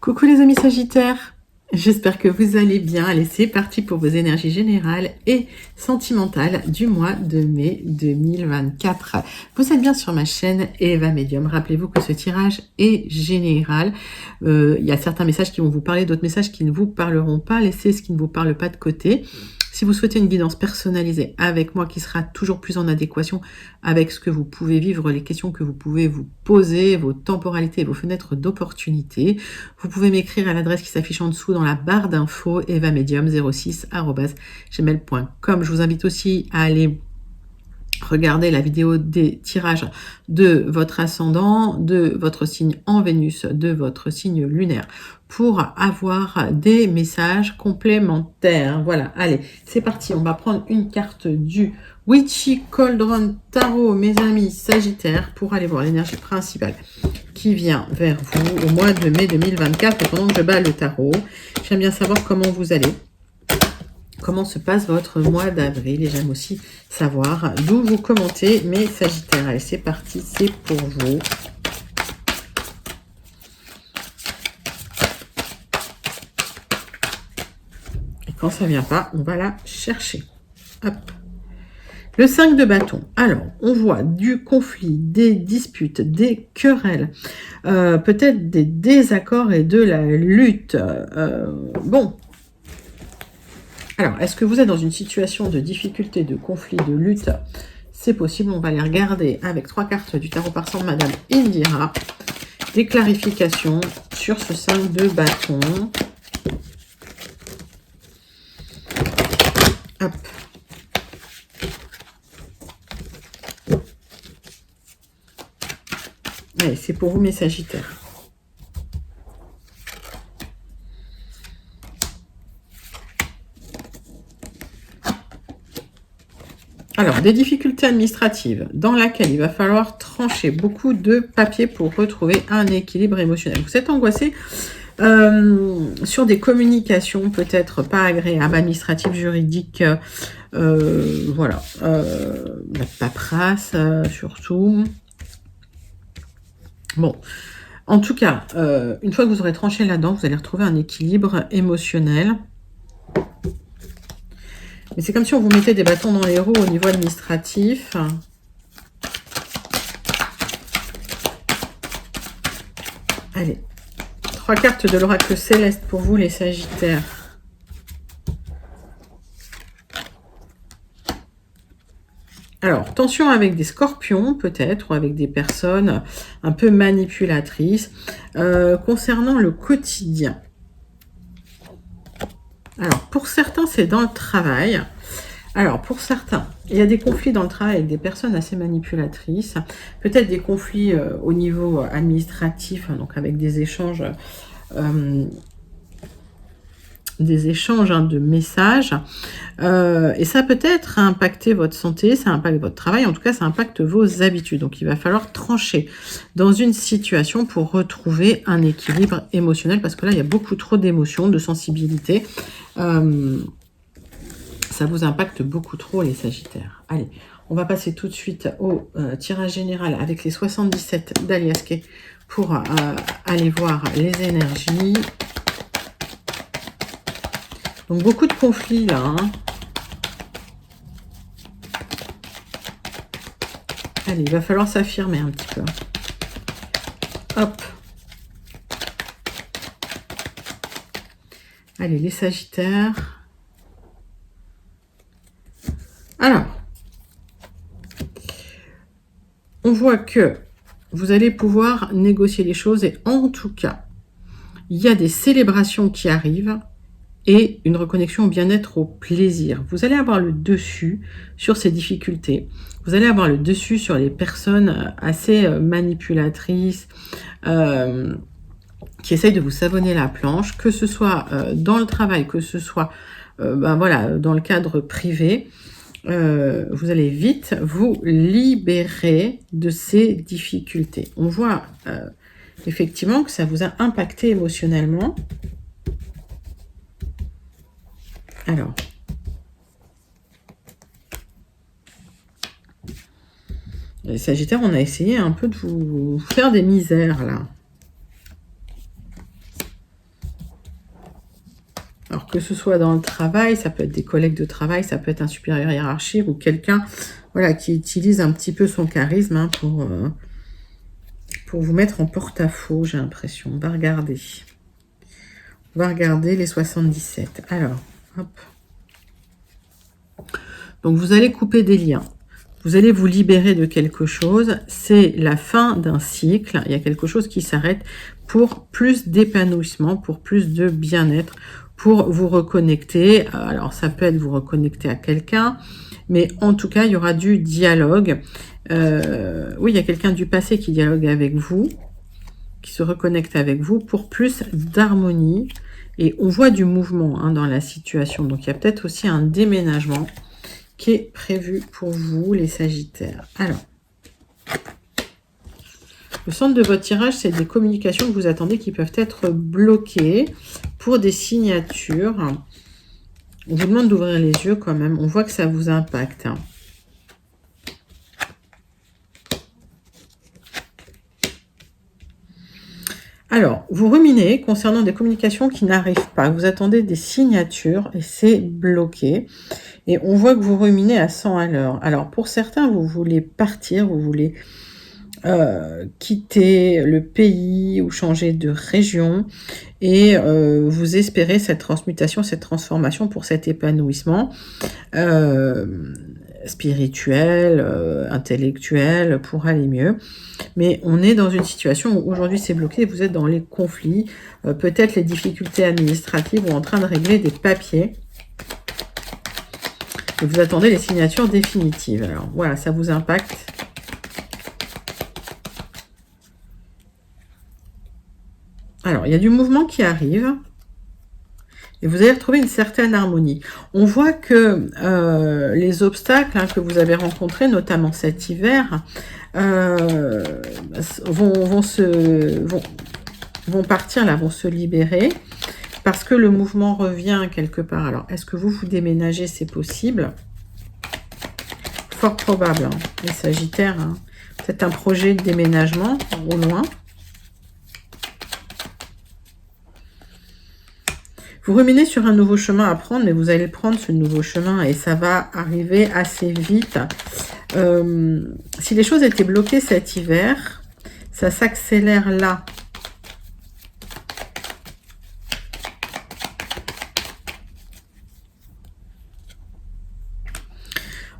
Coucou les amis Sagittaires, j'espère que vous allez bien. Allez, c'est parti pour vos énergies générales et sentimentales du mois de mai 2024. Vous êtes bien sur ma chaîne Eva Medium. Rappelez-vous que ce tirage est général. Il y a certains messages qui vont vous parler, d'autres messages qui ne vous parleront pas. Laissez ce qui ne vous parle pas de côté. Si vous souhaitez une guidance personnalisée avec moi qui sera toujours plus en adéquation avec ce que vous pouvez vivre, les questions que vous pouvez vous poser, vos temporalités, vos fenêtres d'opportunité, vous pouvez m'écrire à l'adresse qui s'affiche en dessous dans la barre d'infos evamedium06@gmail.com. Je vous invite aussi à aller regarder la vidéo des tirages de votre ascendant, de votre signe en Vénus, de votre signe lunaire pour avoir des messages complémentaires. Voilà, allez, c'est parti. On va prendre une carte du Witchy Cauldron Tarot, mes amis Sagittaires, pour aller voir l'énergie principale qui vient vers vous au mois de mai 2024. Et pendant que je bats le tarot, j'aime bien savoir comment vous allez. Comment se passe votre mois d'avril? Et j'aime aussi savoir d'où vous commentez mes Sagittaires. Allez, c'est parti, c'est pour vous. Et quand ça ne vient pas, on va la chercher. Hop. Le 5 de bâton. Alors, on voit du conflit, des disputes, des querelles, peut-être des désaccords et de la lutte. Bon. Alors, est-ce que vous êtes dans une situation de difficulté, de conflit, de lutte? C'est possible, on va les regarder avec 3 cartes du tarot par sang, Madame Indira. Des clarifications sur ce 5 de bâton. Hop. Allez, c'est pour vous mes Sagittaires. Alors, des difficultés administratives dans lesquelles il va falloir trancher beaucoup de papiers pour retrouver un équilibre émotionnel. Vous êtes angoissé sur des communications peut-être pas agréables, administratives, juridiques, voilà, la paperasse surtout. Bon, en tout cas, une fois que vous aurez tranché là-dedans, vous allez retrouver un équilibre émotionnel. Mais c'est comme si on vous mettait des bâtons dans les roues au niveau administratif. Allez, 3 cartes de l'oracle céleste pour vous les Sagittaires. Alors, tension avec des scorpions peut-être, ou avec des personnes un peu manipulatrices, concernant le quotidien. Alors, pour certains, c'est dans le travail. Alors, pour certains, il y a des conflits dans le travail avec des personnes assez manipulatrices. Peut-être des conflits au niveau administratif, donc avec des échanges de messages. Et ça peut-être impacter votre santé, ça impacte votre travail, en tout cas, ça impacte vos habitudes. Donc, il va falloir trancher dans une situation pour retrouver un équilibre émotionnel, parce que là, il y a beaucoup trop d'émotions, de sensibilité. Ça vous impacte beaucoup trop, les Sagittaires. Allez, on va passer tout de suite au tirage général avec les 77 d'Aliaske pour aller voir les énergies. Donc, beaucoup de conflits, là. Hein. Allez, il va falloir s'affirmer un petit peu. Hop. Allez, les Sagittaires. Alors, on voit que vous allez pouvoir négocier les choses et en tout cas, il y a des célébrations qui arrivent et une reconnexion au bien-être, au plaisir. Vous allez avoir le dessus sur ces difficultés. Vous allez avoir le dessus sur les personnes assez manipulatrices, qui essayent de vous savonner la planche, que ce soit dans le travail, que ce soit voilà, dans le cadre privé. Vous allez vite vous libérer de ces difficultés. On voit effectivement que ça vous a impacté émotionnellement. Alors, les Sagittaires, on a essayé un peu de vous faire des misères là. Alors que ce soit dans le travail, ça peut être des collègues de travail, ça peut être un supérieur hiérarchique ou quelqu'un voilà, qui utilise un petit peu son charisme hein, pour vous mettre en porte-à-faux, j'ai l'impression. On va regarder. On va regarder les 77. Alors, hop. Donc, vous allez couper des liens. Vous allez vous libérer de quelque chose. C'est la fin d'un cycle. Il y a quelque chose qui s'arrête pour plus d'épanouissement, pour plus de bien-être, pour vous reconnecter. Alors, ça peut être vous reconnecter à quelqu'un, mais en tout cas, il y aura du dialogue. Oui, il y a quelqu'un du passé qui dialogue avec vous, qui se reconnecte avec vous pour plus d'harmonie. Et on voit du mouvement hein, dans la situation. Donc, il y a peut-être aussi un déménagement qui est prévu pour vous, les Sagittaires. Alors, le centre de votre tirage, c'est des communications que vous attendez qui peuvent être bloquées pour des signatures. On vous demande d'ouvrir les yeux quand même. On voit que ça vous impacte. Hein. Alors, vous ruminez concernant des communications qui n'arrivent pas. Vous attendez des signatures et c'est bloqué. Et on voit que vous ruminez à 100 à l'heure. Alors, pour certains, vous voulez partir, vous voulez quitter le pays ou changer de région. Et vous espérez cette transmutation, cette transformation pour cet épanouissement spirituel, intellectuel, pour aller mieux. Mais on est dans une situation où aujourd'hui c'est bloqué, vous êtes dans les conflits, peut-être les difficultés administratives ou en train de régler des papiers. Et vous attendez les signatures définitives. Alors voilà, ça vous impacte. Alors, il y a du mouvement qui arrive. Et vous allez retrouver une certaine harmonie. On voit que les obstacles hein, que vous avez rencontrés, notamment cet hiver, vont partir, là, vont se libérer, parce que le mouvement revient quelque part. Alors, est-ce que vous déménagez? C'est possible. Fort probable, hein, les Sagittaires. Hein. C'est un projet de déménagement au loin. Vous ruminez sur un nouveau chemin à prendre, mais vous allez prendre ce nouveau chemin et ça va arriver assez vite. Si les choses étaient bloquées cet hiver, ça s'accélère là.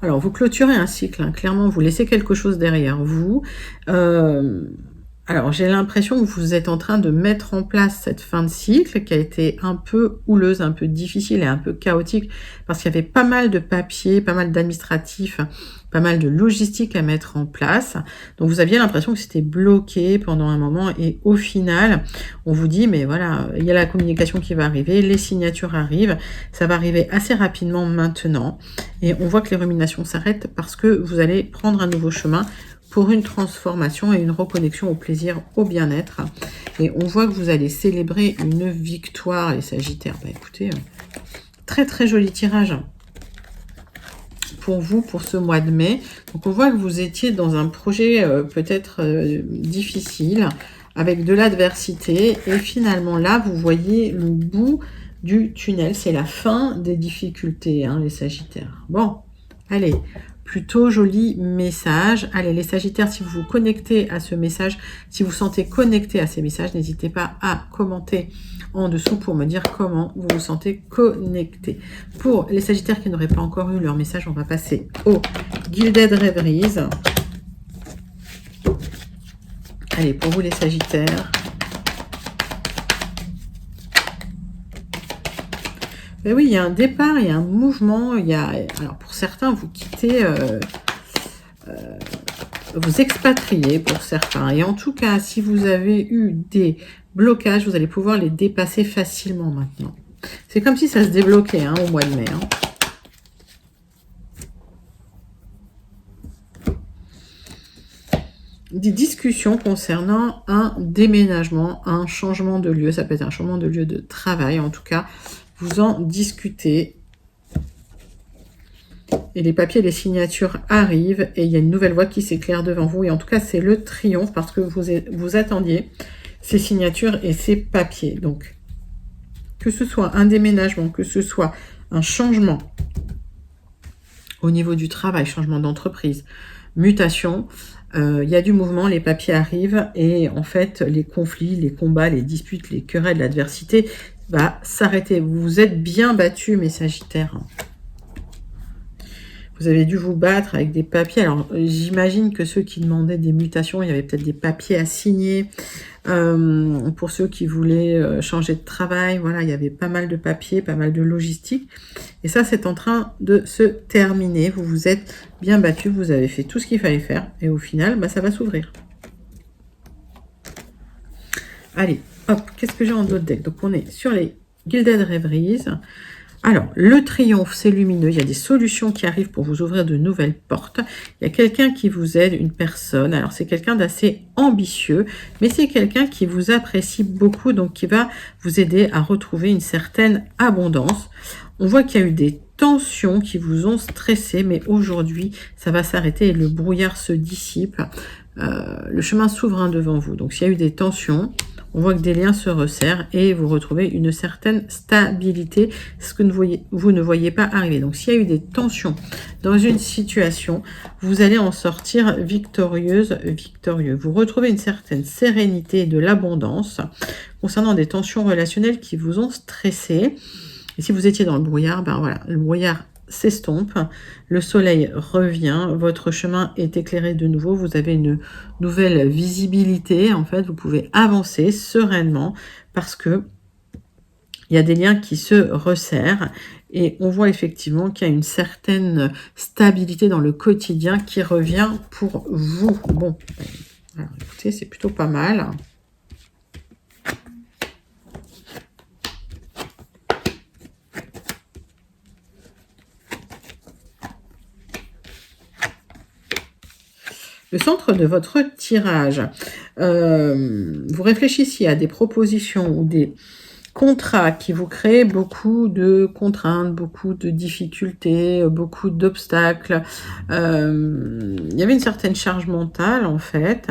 Alors, vous clôturez un cycle, hein, clairement, vous laissez quelque chose derrière vous. Alors, j'ai l'impression que vous êtes en train de mettre en place cette fin de cycle qui a été un peu houleuse, un peu difficile et un peu chaotique parce qu'il y avait pas mal de papiers, pas mal d'administratifs, pas mal de logistique à mettre en place. Donc, vous aviez l'impression que c'était bloqué pendant un moment et au final, on vous dit, mais voilà, il y a la communication qui va arriver, les signatures arrivent, ça va arriver assez rapidement maintenant et on voit que les ruminations s'arrêtent parce que vous allez prendre un nouveau chemin pour une transformation et une reconnexion au plaisir, au bien-être. Et on voit que vous allez célébrer une victoire, les Sagittaires. Bah écoutez, très très joli tirage pour vous, pour ce mois de mai. Donc on voit que vous étiez dans un projet peut-être difficile, avec de l'adversité. Et finalement là, vous voyez le bout du tunnel. C'est la fin des difficultés, hein, les Sagittaires. Bon, allez. Plutôt joli message. Allez, les Sagittaires, si vous vous connectez à ce message, si vous sentez connecté à ces messages, n'hésitez pas à commenter en dessous pour me dire comment vous vous sentez connecté. Pour les Sagittaires qui n'auraient pas encore eu leur message, on va passer au Gilded Rêveries. Allez, pour vous les Sagittaires. Mais oui, il y a un départ, il y a un mouvement, il y a... Alors, pour certains, vous quittez, vous expatriez pour certains. Et en tout cas, si vous avez eu des blocages, vous allez pouvoir les dépasser facilement maintenant. C'est comme si ça se débloquait hein, au mois de mai. Hein. Des discussions concernant un déménagement, un changement de lieu. Ça peut être un changement de lieu de travail, en tout cas. Vous en discutez et les papiers, les signatures arrivent et il y a une nouvelle voie qui s'éclaire devant vous et en tout cas c'est le triomphe parce que vous attendiez ces signatures et ces papiers. Donc que ce soit un déménagement, que ce soit un changement au niveau du travail, changement d'entreprise, mutation, il y a du mouvement, les papiers arrivent et en fait, les conflits, les combats, les disputes, les querelles, l'adversité va s'arrêter. Vous vous êtes bien battus, mes Sagittaires. Vous avez dû vous battre avec des papiers. Alors, j'imagine que ceux qui demandaient des mutations, il y avait peut-être des papiers à signer. Pour ceux qui voulaient changer de travail, voilà, il y avait pas mal de papiers, pas mal de logistique. Et ça, c'est en train de se terminer. Vous vous êtes bien battus, vous avez fait tout ce qu'il fallait faire. Et au final, bah, ça va s'ouvrir. Allez, hop, qu'est-ce que j'ai en d'autres decks? Donc, on est sur les Gilded Reveries. Alors, le triomphe, c'est lumineux. Il y a des solutions qui arrivent pour vous ouvrir de nouvelles portes. Il y a quelqu'un qui vous aide, une personne. Alors, c'est quelqu'un d'assez ambitieux, mais c'est quelqu'un qui vous apprécie beaucoup, donc qui va vous aider à retrouver une certaine abondance. On voit qu'il y a eu des tensions qui vous ont stressé, mais aujourd'hui, ça va s'arrêter et le brouillard se dissipe. Le chemin s'ouvre devant vous. Donc, s'il y a eu des tensions, on voit que des liens se resserrent et vous retrouvez une certaine stabilité, ce que vous ne voyez pas arriver. Donc, s'il y a eu des tensions dans une situation, vous allez en sortir victorieuse, victorieux. Vous retrouvez une certaine sérénité et de l'abondance concernant des tensions relationnelles qui vous ont stressé. Et si vous étiez dans le brouillard, ben voilà, le brouillard s'estompe, le soleil revient, votre chemin est éclairé de nouveau, vous avez une nouvelle visibilité, en fait, vous pouvez avancer sereinement parce que il y a des liens qui se resserrent et on voit effectivement qu'il y a une certaine stabilité dans le quotidien qui revient pour vous. Bon, alors, écoutez, c'est plutôt pas mal. Le centre de votre tirage, vous réfléchissez à des propositions ou des contrats qui vous créent beaucoup de contraintes, beaucoup de difficultés, beaucoup d'obstacles. Il y avait une certaine charge mentale en fait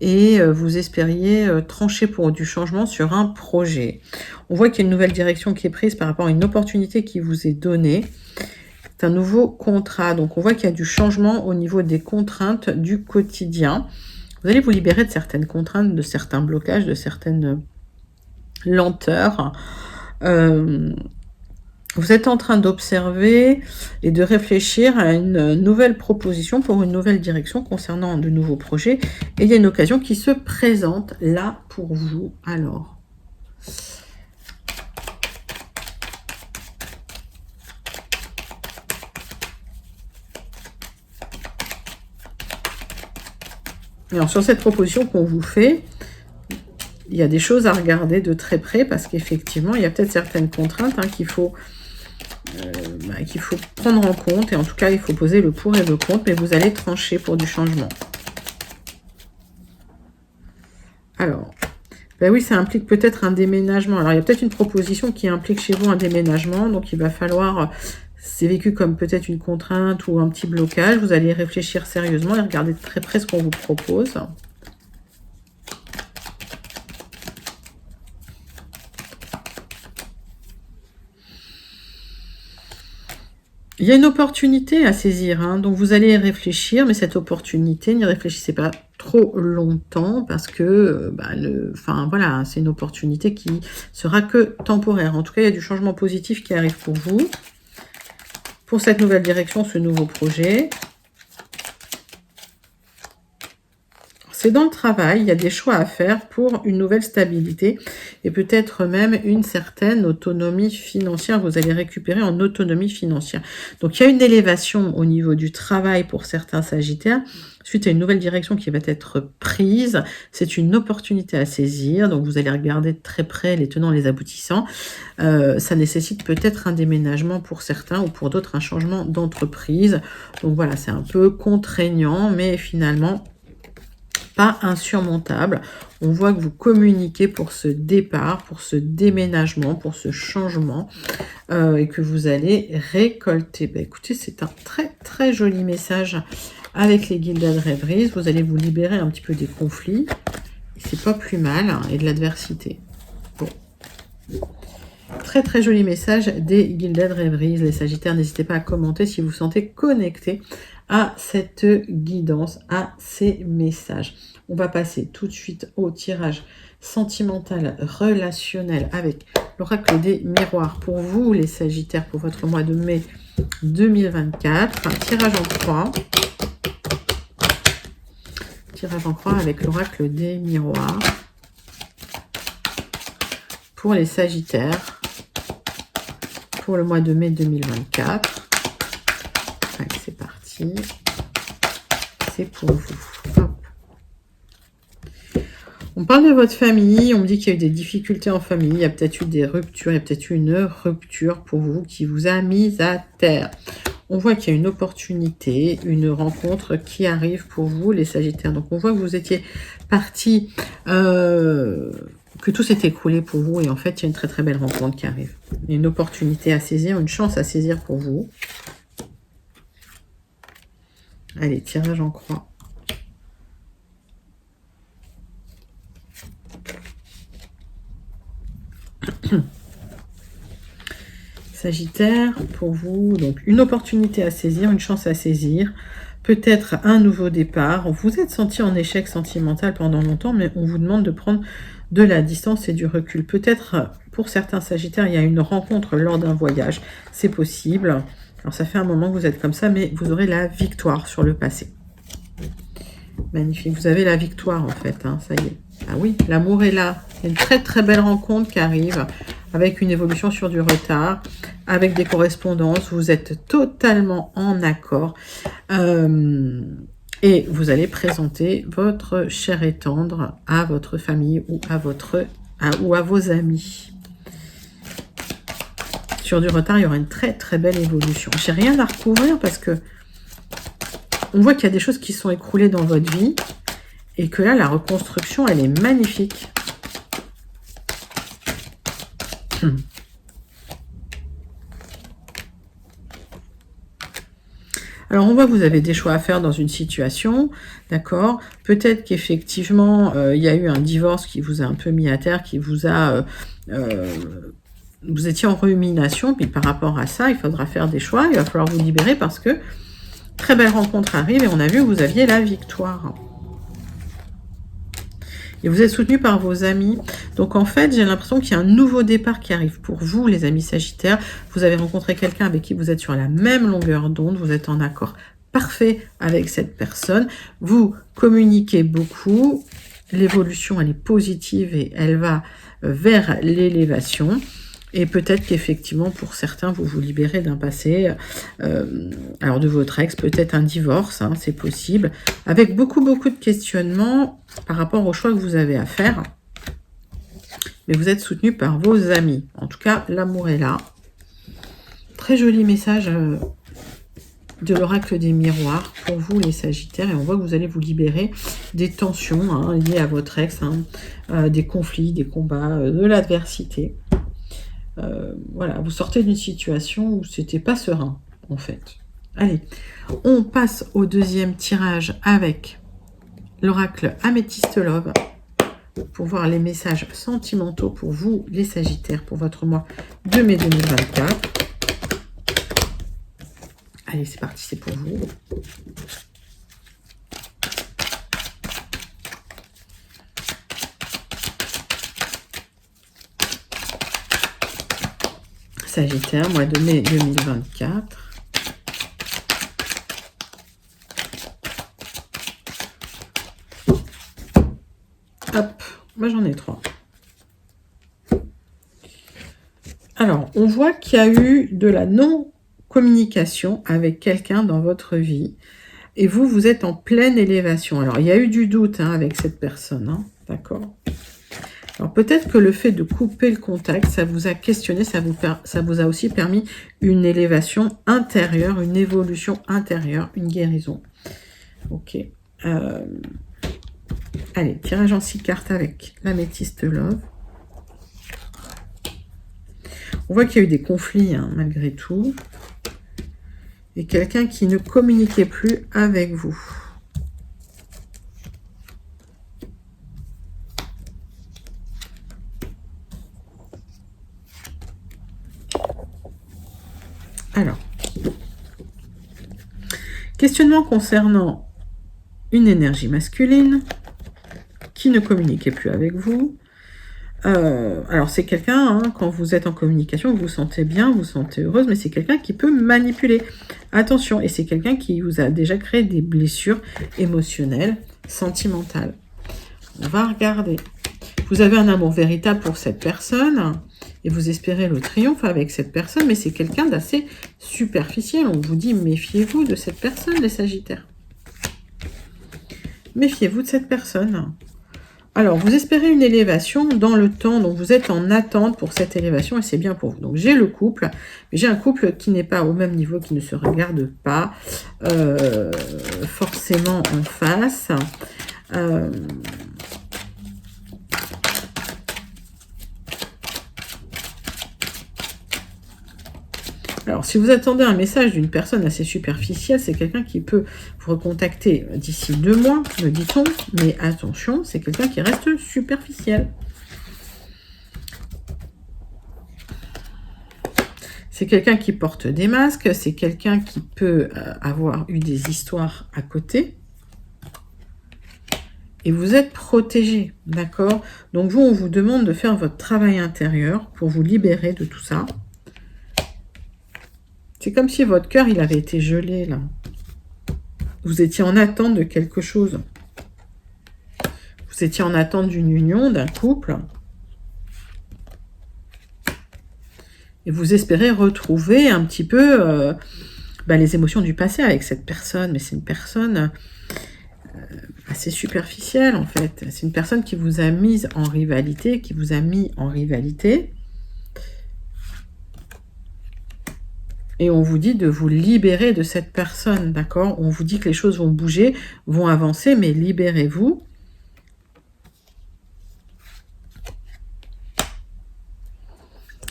et vous espériez trancher pour du changement sur un projet. On voit qu'il y a une nouvelle direction qui est prise par rapport à une opportunité qui vous est donnée. C'est un nouveau contrat. Donc, on voit qu'il y a du changement au niveau des contraintes du quotidien. Vous allez vous libérer de certaines contraintes, de certains blocages, de certaines lenteurs. Vous êtes en train d'observer et de réfléchir à une nouvelle proposition pour une nouvelle direction concernant de nouveaux projets. Et il y a une occasion qui se présente là pour vous. Alors, alors, sur cette proposition qu'on vous fait, il y a des choses à regarder de très près parce qu'effectivement, il y a peut-être certaines contraintes qu'il faut prendre en compte. Et en tout cas, il faut poser le pour et le contre, mais vous allez trancher pour du changement. Alors, ben oui, ça implique peut-être un déménagement. Alors, il y a peut-être une proposition qui implique chez vous un déménagement. Donc, il va falloir... C'est vécu comme peut-être une contrainte ou un petit blocage. Vous allez réfléchir sérieusement et regarder de très près ce qu'on vous propose. Il y a une opportunité à saisir, donc vous allez réfléchir, mais cette opportunité, n'y réfléchissez pas trop longtemps parce que voilà, c'est une opportunité qui sera que temporaire. En tout cas, il y a du changement positif qui arrive pour vous. Pour cette nouvelle direction, ce nouveau projet. C'est dans le travail, il y a des choix à faire pour une nouvelle stabilité et peut-être même une certaine autonomie financière. Vous allez récupérer en autonomie financière. Donc, il y a une élévation au niveau du travail pour certains Sagittaires suite à une nouvelle direction qui va être prise. C'est une opportunité à saisir. Donc, vous allez regarder de très près les tenants, les aboutissants. Ça nécessite peut-être un déménagement pour certains ou pour d'autres un changement d'entreprise. Donc, voilà, c'est un peu contraignant, mais finalement... pas insurmontable. On voit que vous communiquez pour ce départ, pour ce déménagement, pour ce changement et que vous allez récolter. Ben, écoutez, c'est un très très joli message avec les Gilded Reveries. Vous allez vous libérer un petit peu des conflits. C'est pas plus mal et de l'adversité. Bon. Très très très joli message des Gilded Rêveries. Les Sagittaires, n'hésitez pas à commenter si vous vous sentez connecté à cette guidance, à ces messages. On va passer tout de suite au tirage sentimental relationnel avec l'oracle des miroirs pour vous, les Sagittaires, pour votre mois de mai 2024. Tirage en croix. Tirage en croix avec l'oracle des miroirs pour les Sagittaires pour le mois de mai 2024. Allez, c'est parti. C'est pour vous. Hop. On parle de votre famille, on me dit qu'il y a eu des difficultés en famille, il y a peut-être eu des ruptures, il y a peut-être eu une rupture pour vous qui vous a mis à terre. On voit qu'il y a une opportunité, une rencontre qui arrive pour vous, les Sagittaires. Donc, on voit que vous étiez partis, que tout s'est écroulé pour vous. Et en fait, il y a une très, très belle rencontre qui arrive. Une opportunité à saisir, une chance à saisir pour vous. Allez, tirage en croix. Sagittaire, pour vous, donc une opportunité à saisir, une chance à saisir, peut-être un nouveau départ. Vous vous êtes senti en échec sentimental pendant longtemps, mais on vous demande de prendre de la distance et du recul. Peut-être pour certains Sagittaires, il y a une rencontre lors d'un voyage, c'est possible. Alors ça fait un moment que vous êtes comme ça, mais vous aurez la victoire sur le passé. Magnifique, vous avez la victoire en fait, hein, ça y est. Ah oui, l'amour est là. Il y a une très très belle rencontre qui arrive avec une évolution sur du retard, avec des correspondances. Vous êtes totalement en accord et vous allez présenter votre chair et tendre à votre famille ou à vos amis. Sur du retard, il y aura une très très belle évolution. J'ai rien à recouvrir parce que on voit qu'il y a des choses qui sont écroulées dans votre vie et que là, la reconstruction, elle est magnifique. Alors, on voit que vous avez des choix à faire dans une situation, d'accord? Peut-être qu'effectivement, il y a eu un divorce qui vous a un peu mis à terre, qui vous a... vous étiez en rumination, puis par rapport à ça, il faudra faire des choix, il va falloir vous libérer parce que très belle rencontre arrive et on a vu que vous aviez la victoire. Et vous êtes soutenu par vos amis. Donc en fait, j'ai l'impression qu'il y a un nouveau départ qui arrive pour vous, les amis Sagittaires. Vous avez rencontré quelqu'un avec qui vous êtes sur la même longueur d'onde. Vous êtes en accord parfait avec cette personne. Vous communiquez beaucoup. L'évolution, elle est positive et elle va vers l'élévation. Et peut-être qu'effectivement, pour certains, vous vous libérez d'un passé, alors de votre ex, peut-être un divorce, hein, c'est possible, avec beaucoup de questionnements par rapport au choix que vous avez à faire. Mais vous êtes soutenu par vos amis. En tout cas, l'amour est là. Très joli message de l'oracle des miroirs pour vous, les Sagittaires. Et on voit que vous allez vous libérer des tensions hein, liées à votre ex, hein, des conflits, des combats, de l'adversité. Voilà, vous sortez d'une situation où c'était pas serein, en fait. Allez, on passe au deuxième tirage avec l'oracle Améthyste Love pour voir les messages sentimentaux pour vous, les Sagittaires, pour votre mois de mai 2024. Allez, c'est parti, c'est pour vous. Sagittaire, mois de mai 2024. Hop, moi j'en ai 3. Alors, on voit qu'il y a eu de la non-communication avec quelqu'un dans votre vie. Et vous, vous êtes en pleine élévation. Alors, il y a eu du doute hein, avec cette personne, hein, d'accord ? Alors peut-être que le fait de couper le contact, ça vous a questionné, ça vous a aussi permis une élévation intérieure, une évolution intérieure, une guérison. Ok. Allez, tirage en 6 cartes avec l'Améthyste Love. On voit qu'il y a eu des conflits hein, malgré tout. Et quelqu'un qui ne communiquait plus avec vous. Alors, questionnement concernant une énergie masculine qui ne communiquait plus avec vous. Alors, c'est quelqu'un, hein, quand vous êtes en communication, vous vous sentez bien, vous vous sentez heureuse, mais c'est quelqu'un qui peut manipuler. Attention, et c'est quelqu'un qui vous a déjà créé des blessures émotionnelles, sentimentales. On va regarder. Vous avez un amour véritable pour cette personne et vous espérez le triomphe avec cette personne, mais c'est quelqu'un d'assez superficiel. On vous dit, méfiez-vous de cette personne, les Sagittaires. Méfiez-vous de cette personne. Alors, vous espérez une élévation dans le temps, donc vous êtes en attente pour cette élévation et c'est bien pour vous. Donc, j'ai le couple, mais j'ai un couple qui n'est pas au même niveau, qui ne se regarde pas forcément en face. Alors, si vous attendez un message d'une personne assez superficielle, c'est quelqu'un qui peut vous recontacter d'ici 2 mois, me dit-on. Mais attention, c'est quelqu'un qui reste superficiel. C'est quelqu'un qui porte des masques, c'est quelqu'un qui peut avoir eu des histoires à côté. Et vous êtes protégé, d'accord? Donc vous, on vous demande de faire votre travail intérieur pour vous libérer de tout ça. C'est comme si votre cœur, il avait été gelé, là. Vous étiez en attente de quelque chose. Vous étiez en attente d'une union, d'un couple. Et vous espérez retrouver un petit peu les émotions du passé avec cette personne. Mais c'est une personne assez superficielle, en fait. C'est une personne qui vous a mise en rivalité, qui vous a mis en rivalité. Et on vous dit de vous libérer de cette personne, d'accord? On vous dit que les choses vont bouger, vont avancer, mais libérez-vous.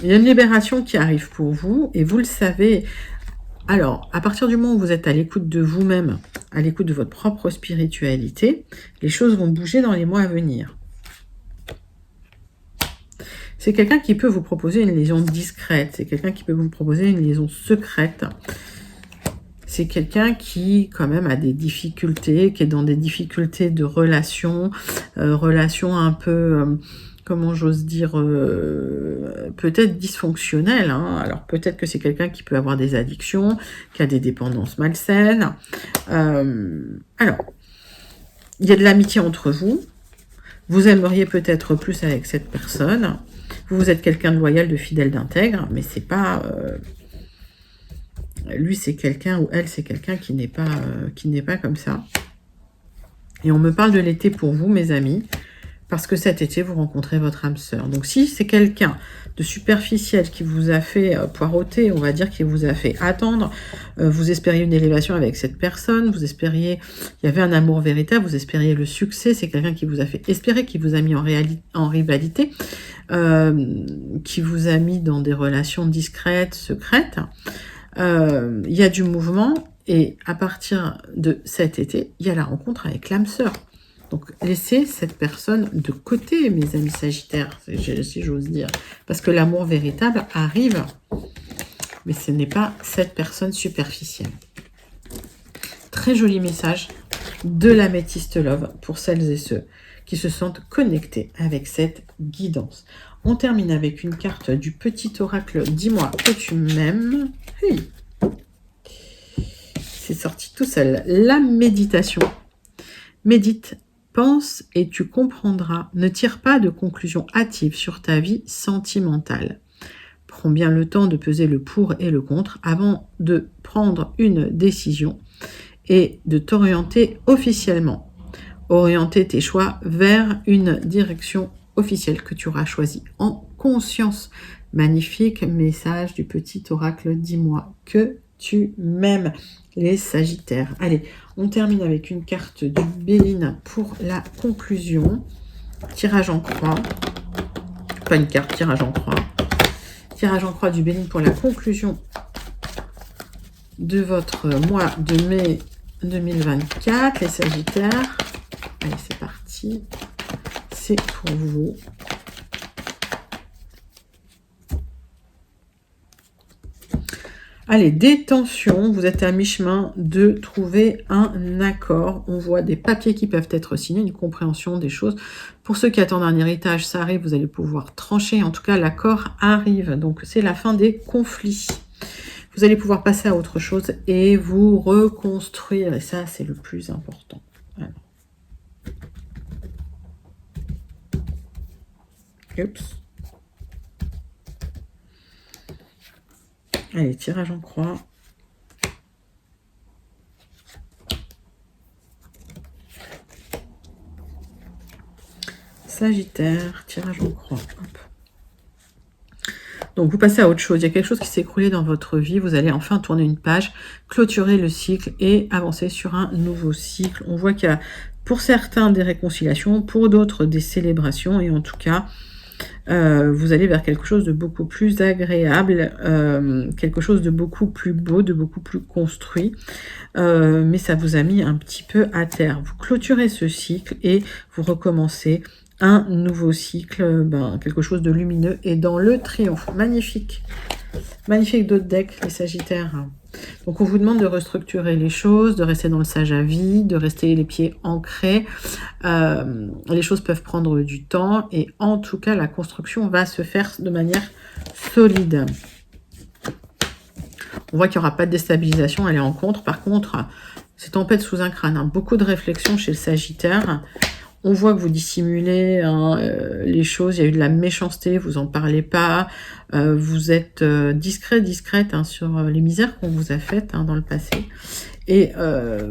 Il y a une libération qui arrive pour vous, et vous le savez. Alors, à partir du moment où vous êtes à l'écoute de vous-même, à l'écoute de votre propre spiritualité, les choses vont bouger dans les mois à venir. C'est quelqu'un qui peut vous proposer une liaison discrète. C'est quelqu'un qui peut vous proposer une liaison secrète. C'est quelqu'un qui, quand même, a des difficultés, qui est dans des difficultés de relations, relations un peu, comment j'ose dire, peut-être dysfonctionnelles. Hein. Alors, peut-être que c'est quelqu'un qui peut avoir des addictions, qui a des dépendances malsaines. Alors, il y a de l'amitié entre vous. Vous aimeriez peut-être plus avec cette personne. Vous êtes quelqu'un de loyal, de fidèle, d'intègre, mais c'est pas... lui, c'est quelqu'un, ou elle, c'est quelqu'un qui n'est pas comme ça. Et on me parle de l'été pour vous, mes amis, parce que cet été, vous rencontrez votre âme sœur. Donc, si c'est quelqu'un de superficiel qui vous a fait poireauter, on va dire, qui vous a fait attendre, vous espériez une élévation avec cette personne, vous espériez, il y avait un amour véritable, vous espériez le succès, c'est quelqu'un qui vous a fait espérer, qui vous a mis en rivalité, qui vous a mis dans des relations discrètes, secrètes. Il y a du mouvement, et à partir de cet été, il y a la rencontre avec l'âme sœur. Donc, laissez cette personne de côté, mes amis Sagittaires, si j'ose dire. Parce que l'amour véritable arrive, mais ce n'est pas cette personne superficielle. Très joli message de l'améthyste love pour celles et ceux qui se sentent connectés avec cette guidance. On termine avec une carte du petit oracle. Dis-moi que tu m'aimes. Hey. C'est sorti tout seul. La méditation. Médite. Pense et tu comprendras. Ne tire pas de conclusions hâtives sur ta vie sentimentale. Prends bien le temps de peser le pour et le contre avant de prendre une décision et de t'orienter officiellement. Orienter tes choix vers une direction officielle que tu auras choisie en conscience. Magnifique message du petit oracle. Dis-moi que tu m'aimes, les Sagittaires. Allez, on termine avec une carte du Béline pour la conclusion. Tirage en croix. Pas une carte, tirage en croix. Tirage en croix du Béline pour la conclusion de votre mois de mai 2024, les Sagittaires. Allez, c'est parti. C'est pour vous. Allez, détention, vous êtes à mi-chemin de trouver un accord. On voit des papiers qui peuvent être signés, une compréhension des choses. Pour ceux qui attendent un héritage, ça arrive, vous allez pouvoir trancher. En tout cas, l'accord arrive. Donc, c'est la fin des conflits. Vous allez pouvoir passer à autre chose et vous reconstruire. Et ça, c'est le plus important. Voilà. Oups. Allez, tirage en croix. Sagittaire, tirage en croix. Hop. Donc, vous passez à autre chose. Il y a quelque chose qui s'est écroulé dans votre vie. Vous allez enfin tourner une page, clôturer le cycle et avancer sur un nouveau cycle. On voit qu'il y a pour certains des réconciliations, pour d'autres des célébrations. Et en tout cas, vous allez vers quelque chose de beaucoup plus agréable, quelque chose de beaucoup plus beau, de beaucoup plus construit. Mais ça vous a mis un petit peu à terre. Vous clôturez ce cycle et vous recommencez un nouveau cycle, quelque chose de lumineux et dans le triomphe. Magnifique. Magnifique d'autres decks, les Sagittaires. Donc, on vous demande de restructurer les choses, de rester dans le sage à vie, de rester les pieds ancrés. Les choses peuvent prendre du temps et en tout cas, la construction va se faire de manière solide. On voit qu'il n'y aura pas de déstabilisation, elle est en contre. Par contre, c'est tempête sous un crâne. Hein. Beaucoup de réflexion chez le Sagittaire. On voit que vous dissimulez les choses, il y a eu de la méchanceté, vous en parlez pas, vous êtes discrète sur les misères qu'on vous a faites dans le passé. Et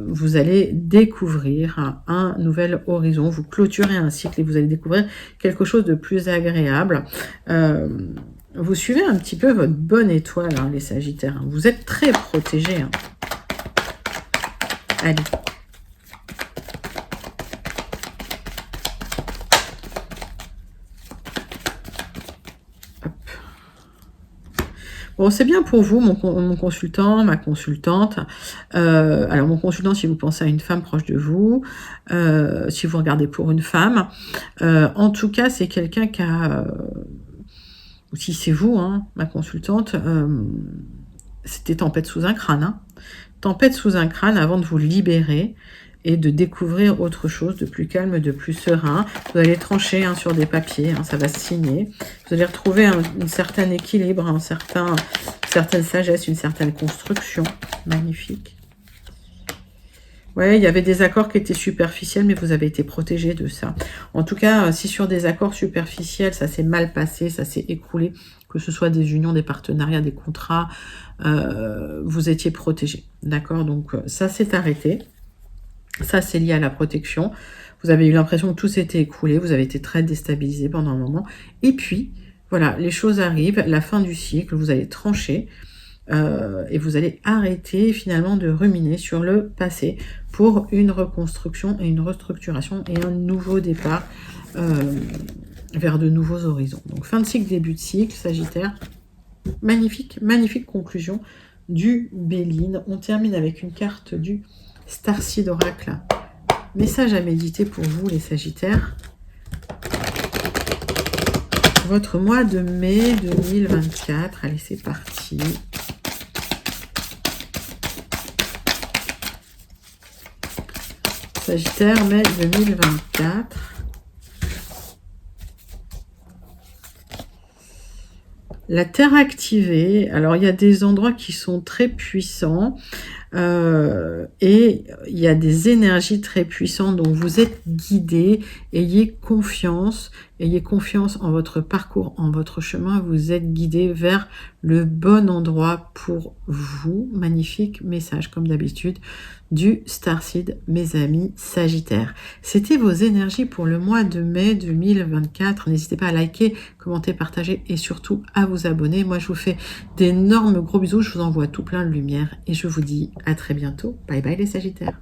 vous allez découvrir un nouvel horizon, vous clôturez un cycle et vous allez découvrir quelque chose de plus agréable. Vous suivez un petit peu votre bonne étoile, les Sagittaires. Vous êtes très protégés. Allez. Bon, c'est bien pour vous, mon consultant, ma consultante. Alors, mon consultant, si vous pensez à une femme proche de vous, si vous regardez pour une femme. En tout cas, c'est quelqu'un qui a... ou si c'est vous, ma consultante, c'était tempête sous un crâne. Tempête sous un crâne avant de vous libérer et de découvrir autre chose de plus calme, de plus serein. Vous allez trancher sur des papiers, ça va se signer. Vous allez retrouver un certain équilibre, certaine sagesse, une certaine construction. Magnifique. Ouais, il y avait des accords qui étaient superficiels, mais vous avez été protégé de ça. En tout cas, si sur des accords superficiels, ça s'est mal passé, ça s'est écroulé, que ce soit des unions, des partenariats, des contrats, vous étiez protégé. D'accord? Donc, ça s'est arrêté. Ça, c'est lié à la protection. Vous avez eu l'impression que tout s'était écroulé. Vous avez été très déstabilisé pendant un moment. Et puis, voilà, les choses arrivent. La fin du cycle, vous allez trancher. Et vous allez arrêter finalement de ruminer sur le passé pour une reconstruction et une restructuration et un nouveau départ vers de nouveaux horizons. Donc, fin de cycle, début de cycle, Sagittaire. Magnifique, magnifique conclusion du Béline. On termine avec une carte du Starseed Oracle. Message à méditer pour vous, les Sagittaires. Votre mois de mai 2024. Allez, c'est parti. Sagittaire, mai 2024. La Terre activée. Alors, il y a des endroits qui sont très puissants. Et il y a des énergies très puissantes, donc vous êtes guidés, ayez confiance en votre parcours, en votre chemin, vous êtes guidés vers le bon endroit pour vous. Magnifique message, comme d'habitude, du Starseed, mes amis Sagittaires. C'était vos énergies pour le mois de mai 2024. N'hésitez pas à liker, commenter, partager et surtout à vous abonner. Moi, je vous fais d'énormes gros bisous, je vous envoie tout plein de lumière et je vous dis à très bientôt. Bye bye les Sagittaires.